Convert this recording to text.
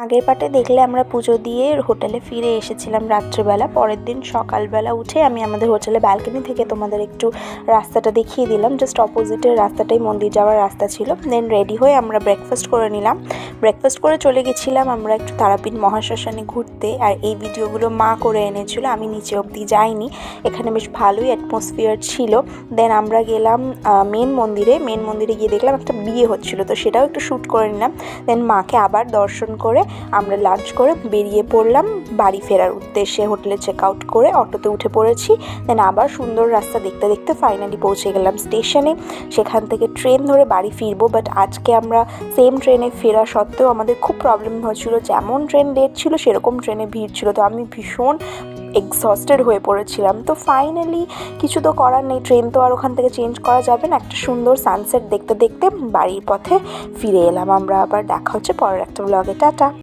আগের পার্টে দেখলে আমরা পুজো দিয়ে হোটেলে ফিরে এসেছিলাম রাত্রেবেলা। পরের দিন সকালবেলা উঠে আমি আমাদের হোটেলে ব্যালকনি থেকে তোমাদের একটু রাস্তাটা দেখিয়ে দিলাম। জাস্ট অপোজিটের রাস্তাটাই মন্দির যাওয়ার রাস্তা ছিল। দেন রেডি হয়ে আমরা ব্রেকফাস্ট করে নিলাম। ব্রেকফাস্ট করে চলে গেছিলাম আমরা একটু তারাপীঠ মহাশ্মশানে ঘুরতে। আর এই ভিডিওগুলো মা করে এনেছিল, আমি নিচে অবধি যাইনি। এখানে বেশ ভালোই অ্যাটমসফিয়ার ছিল। দেন আমরা গেলাম মেন মন্দিরে গিয়ে দেখলাম একটা বিয়ে হচ্ছিল, তো সেটাও একটু শ্যুট করে নিলাম। দেন মাকে আবার দর্শন করে আমরা লাঞ্চ করে বেরিয়ে পড়লাম বাড়ি ফেরার উদ্দেশ্যে। হোটেলে চেক আউট করে অটোতে উঠে পড়েছি। দেন আবার সুন্দর রাস্তা দেখতে দেখতে ফাইনালি পৌঁছে গেলাম স্টেশনে। সেখান থেকে ট্রেন ধরে বাড়ি ফিরবো। বাট আজকে আমরা সেম ট্রেনে ফেরা সত্ত্বেও আমাদের খুব প্রবলেম হচ্ছিলো। যেমন ট্রেন লেট ছিল সেরকম ট্রেনে ভিড় ছিল, তো আমি ভীষণ এক্সস্টেড হয়ে পড়েছিলাম। তো ফাইনালি কিছু তো করার নেই, ট্রেন তো আর ওখান থেকে চেঞ্জ করা যাবে না। একটা সুন্দর সানসেট দেখতে দেখতে বাড়ির পথে ফিরে এলাম আমরা। আবার দেখা হচ্ছে পরের একটা ব্লগে। টাটা।